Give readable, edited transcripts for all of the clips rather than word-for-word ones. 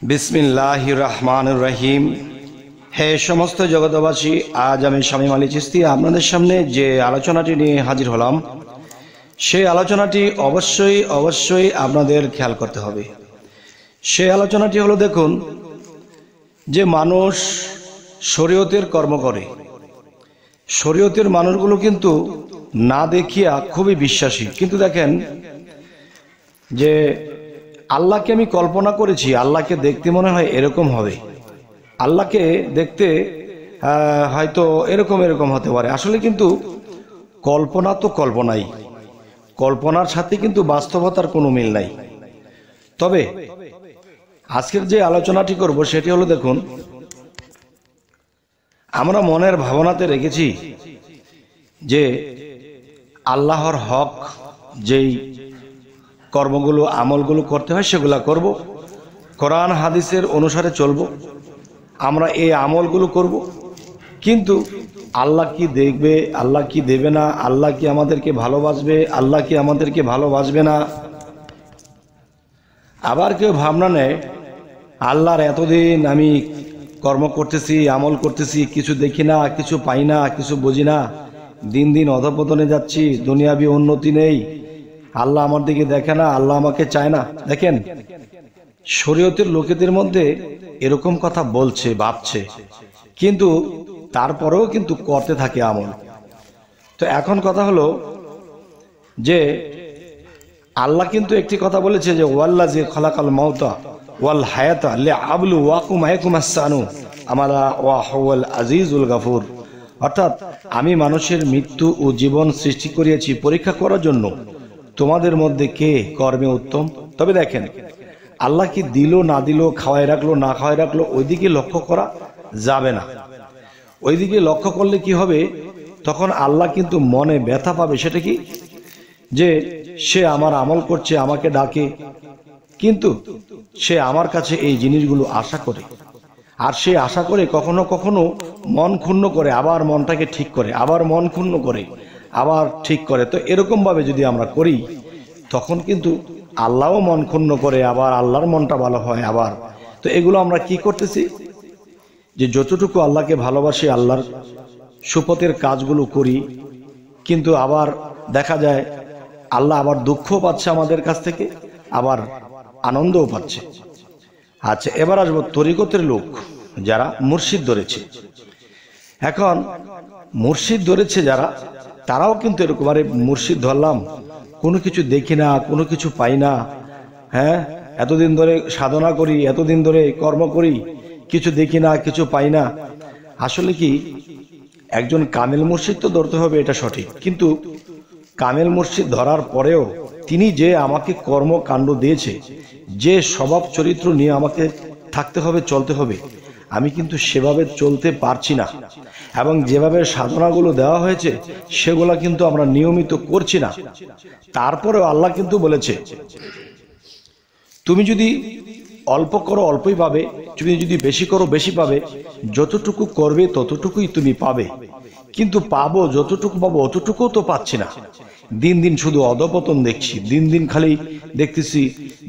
বিসমিল্লাহির রহমানির রহিম। হে সমস্ত জগতবাসী, আজ আমি শামীম আলী চিশতি আপনাদের সামনে যে আলোচনাটি নিয়ে হাজির হলাম, সেই আলোচনাটি অবশ্যই আপনাদের খেয়াল করতে হবে। সেই আলোচনাটি হলো, দেখুন যে মানুষ শরীয়তের কর্ম করে, শরীয়তের মানুষগুলো কিন্তু না দেখিয়া খুবই বিশ্বাসী, কিন্তু দেখেন যে আল্লাহকে আমি কল্পনা করেছি, আল্লাহকে দেখতে মনে হয় এরকম হবে, আল্লাহকে দেখতে হয়তো এরকম হতে পারে। আসলে কিন্তু কল্পনা তো কল্পনাই, কল্পনার সাথে কিন্তু বাস্তবতার কোনো মিল নাই। তবে আজকের যে আলোচনাটি করব সেটি হলো, দেখুন আমরা মনের ভাবনাতে রেখেছি যে আল্লাহর হক যেই কর্মগুলো আমলগুলো করতে হয় সেগুলা করব, কোরআন হাদিসের অনুসারে চলব, আমরা এই আমলগুলো করব। কিন্তু আল্লাহ কি দেখবে, আল্লাহ কি দেবে না, আল্লাহ কি আমাদেরকে ভালোবাসবে, আল্লাহ কি আমাদেরকে ভালোবাসবে না। আবার কেউ ভাবনা নেয়, আল্লাহর এতদিন আমি কর্ম করতেছি, আমল করতেছি, কিছু দেখি না, কিছু পাই না, কিছু বুঝি না, দিন দিন অধঃপতনে যাচ্ছি, দুনিয়াবি উন্নতি নেই, আল্লাহ আমার দিকে দেখে না, আল্লাহ আমাকে চায় না। দেখেন, শরীয়তের লোকেদের মধ্যে এরকম কথা বলছে, ভাবছে, কিন্তু তারপরেও কিন্তু করতে থাকে আমল। তো এখন কথা হলো যে আল্লাহ কিন্তু একটি কথা বলেছে যে ওয়াল্লাযী খালাকাল মাউতা ওয়াল হায়াতা লিআবলুওয়াকুম আইয়াকুম আহসানু আমালা ওয়া হুয়াল আজিজুল গাফুর। অর্থাৎ আমি মানুষের মৃত্যু ও জীবন সৃষ্টি করিয়েছি পরীক্ষা করার জন্য, তোমাদের মধ্যে কে কর্মে উত্তম। তবে দেখেন, আল্লাহ কি দিল না দিল, খাওয়াই রাখলো না খাওয়াই রাখলো, ওইদিকে লক্ষ্য করা যাবে না। ওইদিকে লক্ষ্য করলে কি হবে, তখন আল্লাহ কিন্তু মনে ব্যথা পাবে। সেটা কি, যে সে আমার আমল করছে, আমাকে ডাকে, কিন্তু সে আমার কাছে এই জিনিসগুলো আশা করে, আর সে আশা করে কখনো কখনো মন ক্ষুণ্ণ করে, আবার মনটাকে ঠিক করে, আবার মন ক্ষুণ্ণ করে, আবার ঠিক করে। তো এরকমভাবে যদি আমরা করি, তখন কিন্তু আল্লাহও মন ক্ষুণ্ণ করে, আবার আল্লাহর মনটা ভালো হয় আবার। তো এগুলো আমরা কি করতেছি, যে যতটুকু আল্লাহকে ভালোবাসি, আল্লাহর সুপথের কাজগুলো করি, কিন্তু আবার দেখা যায় আল্লাহ আবার দুঃখও পাচ্ছে আমাদের কাছ থেকে, আবার আনন্দও পাচ্ছে। আচ্ছা, এবার আসবো তরিকতের লোক যারা মুর্শিদ ধরেছে। এখন মুর্শিদ ধরেছে যারা, তারাও কিন্তু এরকম, আরে মুর্শিদ ধরলাম, কোনো কিছু দেখি না, কোনো কিছু পাই না, হ্যাঁ, এতদিন ধরে সাধনা করি, এতদিন ধরে কর্ম করি, কিছু দেখি না, কিছু পাই না। আসলে কি, একজন কামেল মুর্শিদ তো ধরতে হবে, এটা সঠিক, কিন্তু কামেল মুর্শিদ ধরার পরেও তিনি যে আমাকে কর্মকাণ্ড দিয়েছে, যে স্বভাব চরিত্র নিয়ে আমাকে থাকতে হবে, চলতে হবে, আমি কিন্তু সেভাবে চলতে পারছি না, এবং যেভাবে সাধনাগুলো দেওয়া হয়েছে সেগুলা কিন্তু আমরা নিয়মিত করছি না। তারপরেও আল্লাহ কিন্তু বলেছে, তুমি যদি অল্প করো অল্পই পাবে, তুমি যদি বেশি করো বেশি পাবে, যতটুকু করবে ততটুকুই তুমি পাবে, কিন্তু পাবো যতটুকু পাবো অতটুকুও তো পাচ্ছি না। দিন দিন শুধু অধঃপতন দেখছি, দিন দিন খালি দেখতেছি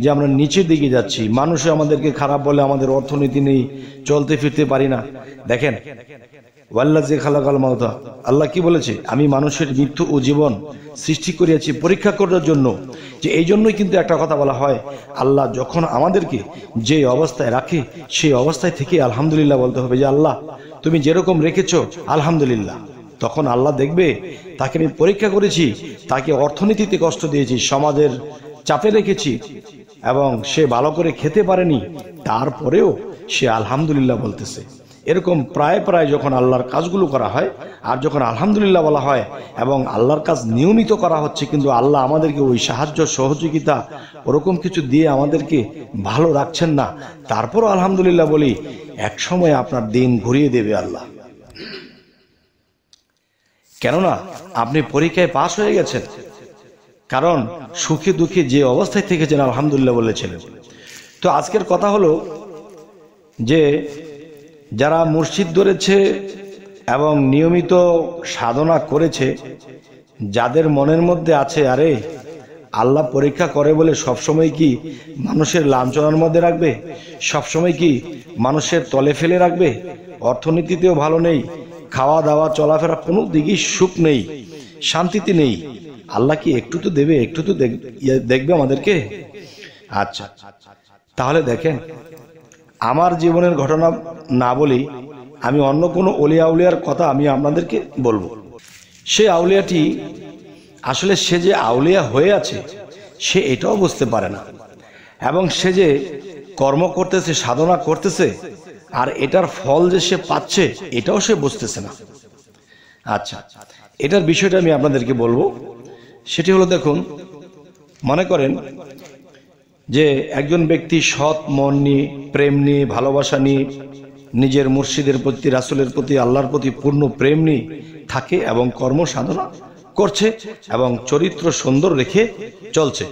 যে আমরা নিচের দিকে যাচ্ছি, মানুষে আমাদেরকে খারাপ বলে, আমাদের অর্থনীতি নেই, চলতে ফিরতে পারি না। দেখেন, ওয়াল্লাযী খালাকাল মাউতা, আল্লাহ কি বলেছে, আমি মানুষের মৃত্যু ও জীবন সৃষ্টি করিয়াছি পরীক্ষা করার জন্য। যে এই জন্যই কিন্তু একটা কথা বলা হয়, আল্লাহ যখন আমাদেরকে যে অবস্থায় রাখে, সেই অবস্থায় থেকে আলহামদুলিল্লাহ বলতে হবে, যে আল্লাহ তুমি যেরকম রেখেছো আলহামদুলিল্লাহ। তখন আল্লাহ দেখবে, তাকে আমি পরীক্ষা করেছি, তাকে অর্থনীতিতে কষ্ট দিয়েছি, সমাজের চাপে রেখেছি, এবং সে ভালো করে খেতে পারেনি, তারপরেও সে আলহামদুলিল্লাহ বলতেছে। এরকম প্রায় প্রায় যখন আল্লাহর কাজগুলো করা হয়, আর যখন আলহামদুলিল্লাহ বলা হয়, এবং আল্লাহর কাজ নিয়মিত করা হচ্ছে, কিন্তু আল্লাহ আমাদেরকে ওই সাহায্য সহযোগিতা ওরকম কিছু দিয়ে আমাদেরকে ভালো রাখছেন না, তারপরও আলহামদুলিল্লাহ বলি, এক সময় আপনার দিন ঘুরিয়ে দেবে আল্লাহ। কেননা আপনি পরীক্ষায় পাশ হয়ে গেছেন, কারণ সুখে দুঃখে যে অবস্থায় থেকেছেন আলহামদুলিল্লাহ বলেছিলেন। তো আজকের কথা হলো যে যারা মুর্শিদ ধরেছে এবং নিয়মিত সাধনা করেছে, যাদের মনের মধ্যে আছে, আরে আল্লাহ পরীক্ষা করে বলে সবসময় কি মানুষের লাঞ্ছনার মধ্যে রাখবে? সবসময় কি মানুষের তলে ফেলে রাখবে? অর্থনীতিতেও ভালো নেই, খাওয়া দাওয়া চলাফেরা কোনো দিকেই সুখ নেই, শান্তিতে নেই। আল্লাহ কি একটু তো দেবে, একটু তো দেখবে আমাদেরকে? আচ্ছা, তাহলে দেখেন, আমার জীবনের ঘটনা না বলি, আমি অন্য কোনো অলিয়া উলিয়ার কথা আমি আপনাদেরকে বলবো। সে আউলিয়াটি আসলে সে যে আউলিয়া হয়ে আছে সে এটাও বুঝতে পারে না, এবং সে যে কর্ম করতেছে, সাধনা করতেছে, আর এটার ফল যে সে পাচ্ছে এটাও সে বুঝতেছে না। আচ্ছা, এটার বিষয়টা আমি আপনাদেরকে বলবো। সেটি হলো, দেখুন, মনে করেন যে একজন ব্যক্তি সৎ মন নিয়ে, প্রেম নিয়ে, ভালোবাসা নিয়ে, নিজের মুর্শিদের প্রতি, রাসূলের প্রতি, আল্লাহর প্রতি পূর্ণ প্রেম নিয়ে থাকে এবং কর্ম সাধনা করছে এবং চরিত্র সুন্দর রেখে চলছে,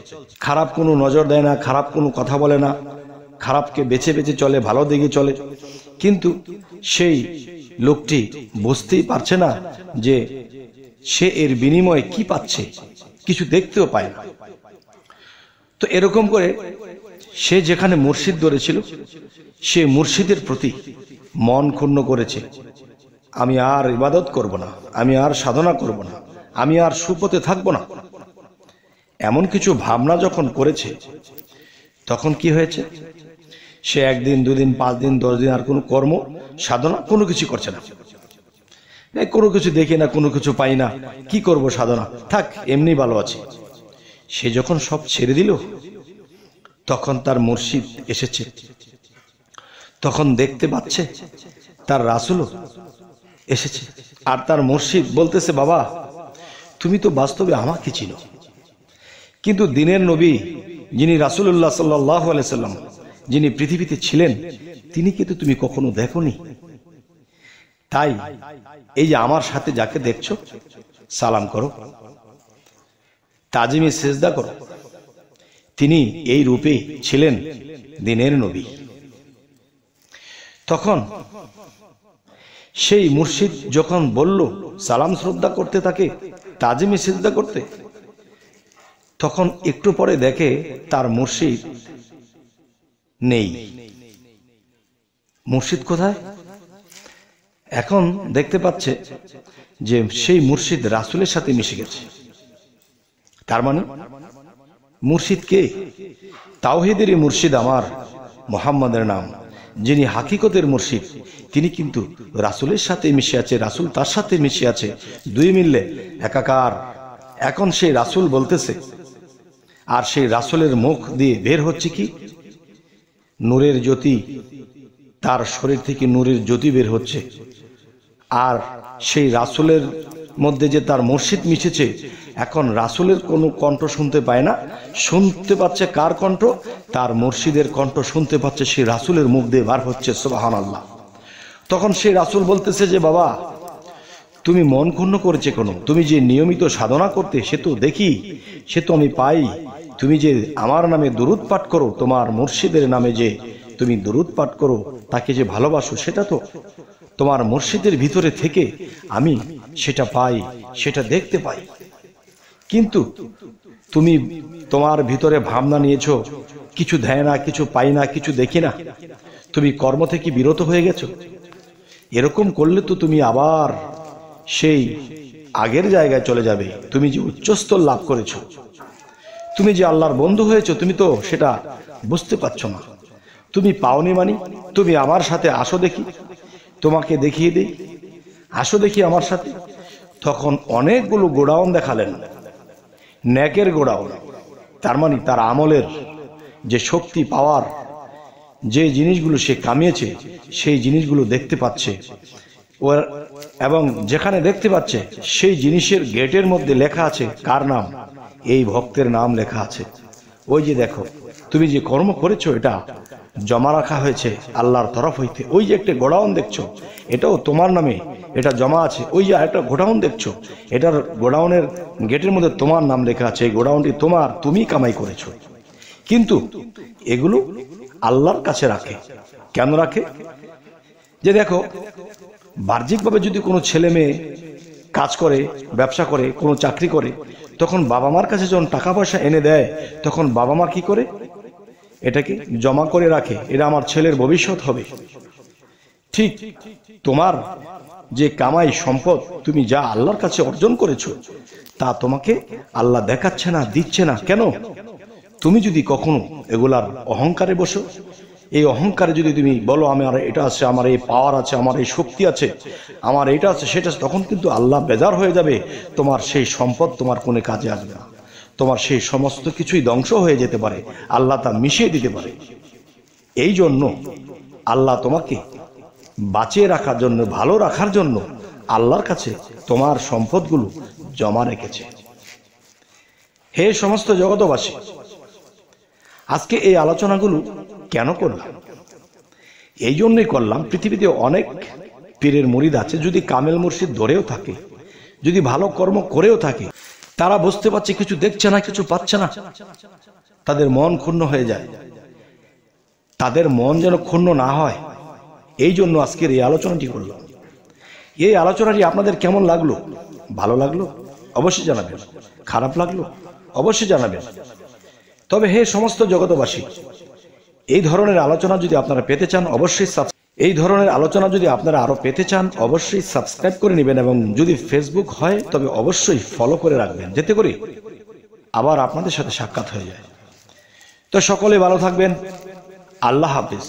খারাপ কোনো নজর দেয় না, খারাপ কোনো কথা বলে না, খারাপকে বেছে বেছে চলে, ভালো দিকে চলে। কিন্তু সেই লোকটি বুঝতেই পারছে না যে সে এর বিনিময়ে কি পাচ্ছে, কিছু দেখতেও পায় না। তো এরকম করে সে যেখানে মুর্শিদ ধরেছিল সে মুর্শিদের প্রতি মন ক্ষুণ্ণ করেছে, আমি আর ইবাদত করব না, আমি আর সাধনা করব না, আমি আর সুপথে থাকব না, এমন কিছু ভাবনা যখন করেছে, তখন কি হয়েছে? সে একদিন, দুদিন, 5 দিন, 10 দিন আর কোনো কর্ম সাধনা কোনো কিছু করছে না। কোনো কিছু দেখি না, কোনো কিছু পাই না, কি করব সাধনা, থাক এমনি ভালো আছে। সে যখন সব ছেড়ে দিল, তখন তার মুর্শিদ এসেছে, তখন দেখতে পাচ্ছে তার রাসূলও এসেছে, আর তার মুর্শিদ বলতেছে, বাবা তুমি তো বাস্তবে আমাকে চিনো, কিন্তু দিনের নবী যিনি রাসূলুল্লাহ সাল্লাল্লাহু আলাইহি সাল্লাম, যিনি পৃথিবীতে ছিলেন, তিনি কিন্তু তুমি কখনো দেখোনি। তাই এই যে আমার সাথে যাকে দেখছো, সালাম করো, তাজিমে সেজদা করো, তিনি এই রূপে ছিলেন দিনের নবী। তখন সেই মুর্শিদ যখন বলল সালাম শ্রদ্ধা করতে, তাকে তাজিমে সেজদা করতে, তখন একটু পরে দেখে তার মুর্শিদ নেই। মুর্শিদ কোথায়? এখন দেখতে পাচ্ছে যে সেই মুর্শিদ রাসূলের সাথে মিশে গেছে। তার মানে মুর্শিদ কে? তাওহীদেরই মুর্শিদ আমার মুহাম্মাদের নাম, যিনি হাকিকতের মুর্শিদ, তিনি কিন্তু রাসূলের সাথে মিশে আছে, রাসূল তার সাথে মিশে আছে, দুই মিললে একাকার। এখন সেই রাসূল বলতেছে, আর সেই রাসূলের মুখ দিয়ে বের হচ্ছে কি? নূরের জ্যোতি, তার শরীর থেকে নূরের জ্যোতি বের হচ্ছে। আর সেই রাসূলের মধ্যে যে তার মুর্শিদ মিশেছে, এখন রাসূলের কোনো কণ্ঠ শুনতে পায় না, শুনতে পাচ্ছে কার কণ্ঠ? তার মুর্শিদের কণ্ঠ শুনতে পাচ্ছে, সেই রাসূলের মুখ দিয়ে বার হচ্ছে, সুবহানাল্লাহ। তখন সেই রাসূল বলতেছে যে, বাবা তুমি মন ক্ষুণ্ণ করেছে কেন? তুমি যে নিয়মিত সাধনা করতে, সে তো দেখি, সে তো আমি পাই, তুমি যে আমার নামে দুরূদ পাঠ করো, তোমার মুর্শিদের নামে যে তুমি দুরূদ পাঠ করো, তাকে যে ভালোবাসো, সেটা তো তোমার মুর্শিদের ভিতরে থেকে আমি সেটা পাই, সেটা দেখতে পাই। কিন্তু তুমি তোমার ভিতরে ভাবনা নিয়েছো, কিছু দেয় না, কিছু পাই না, কিছু দেখি না, তুমি কর্ম থেকে বিরত হয়ে গেছো। এরকম করলে তো তুমি আবার সেই আগের জায়গায় চলে যাবে। তুমি যে উচ্চস্তর লাভ করেছো, তুমি যে আল্লাহর বন্ধু হয়েছো, তুমি তো সেটা বুঝতে পারছো না। তুমি পাওনি মানি, তুমি আমার সাথে আসো দেখি, তোমাকে দেখিয়ে দিই, আসো দেখি আমার সাথে। তখন অনেকগুলো গোডাউন দেখালেন, নেকের গোডাউন, তার মানে তার আমলের যে শক্তি, পাওয়ার, যে জিনিসগুলো সে কামিয়েছে সেই জিনিসগুলো দেখতে পাচ্ছে। এবং যেখানে দেখতে পাচ্ছে সেই জিনিসের গেটের মধ্যে লেখা আছে কার নাম? এই ভক্তের নাম লেখা আছে। ওই যে দেখো, তুমি যে কর্ম করেছো এটা জমা রাখা হয়েছে আল্লাহর তরফ হইতে। ওই যে একটা গোডাউন দেখছো, এটাও তোমার নামে, এটা জমা আছে। ওই যে একটা গোডাউন দেখছো, এটার গোডাউনের গেটের মধ্যে তোমার নাম লেখা আছে, এই গোডাউনটি তোমার, তুমি কামাই করেছো। কিন্তু এগুলো আল্লাহর কাছে রাখে। কেন রাখে? যে দেখো, বাহ্যিকভাবে যদি কোনো ছেলে মেয়ে কাজ করে, ব্যবসা করে, কোনো চাকরি করে, তখন বাবা মার কাছে যখন টাকা পয়সা এনে দেয় তখন বাবা মা কি করে? এটাকে জমা করে রাখে, এটা আমার ছেলের ভবিষ্যৎ হবে। ঠিক তোমার যে কামাই সম্পদ তুমি যা আল্লাহর কাছে অর্জন করেছো তা তোমাকে আল্লাহ দেখাচ্ছে না, দিচ্ছে না। কেন? তুমি যদি কখনো এগুলার অহংকারে বসো, এই অহংকারে যদি তুমি বলো আমার এটা আছে, আমার এই পাওয়ার আছে, আমার এই শক্তি আছে, আমার এটা আছে সেটা আছে, তখন কিন্তু আল্লাহ বেজার হয়ে যাবে। তোমার সেই সম্পদ তোমার কোনো কাজে আসবে না, তোমার সেই সমস্ত কিছুই ধ্বংস হয়ে যেতে পারে, আল্লাহ তা মিশিয়ে দিতে পারে। এই জন্য আল্লাহ তোমাকে বাঁচিয়ে রাখার জন্য, ভালো রাখার জন্য আল্লাহর কাছে তোমার সম্পদগুলো জমা রেখেছে। হে সমস্ত জগতবাসী, আজকে এই আলোচনাগুলো কেন করলাম? এই জন্যই করলাম, পৃথিবীতে অনেক পীরের মুরিদ আছে, যদি কামেল মুর্শিদ ধরেও থাকে, যদি ভালো কর্ম করেও থাকে, তারা বুঝতে পারছে কিছু দেখছে না, কিছু পাচ্ছে না, তাদের মন ক্ষুণ্ণ হয়ে যায়। তাদের মন যেন ক্ষুণ্ণ না হয়, এই জন্য আজকের এই আলোচনাটি করলাম। এই আলোচনাটি আপনাদের কেমন লাগলো? ভালো লাগলো অবশ্যই জানাবেন, খারাপ লাগলো অবশ্যই জানাবেন। তবে হে সমস্ত জগতবাসী, এই ধরনের আলোচনা যদি আপনারা পেতে চান অবশ্যই সাবস্ক্রাইব করে নেবেন, এবং যদি ফেসবুক হয় তবে অবশ্যই ফলো করে রাখবেন, যাতে করে আবার আপনাদের সাথে সাক্ষাৎ হয়ে যায়। তো সকলে ভালো থাকবেন, আল্লাহ হাফেজ।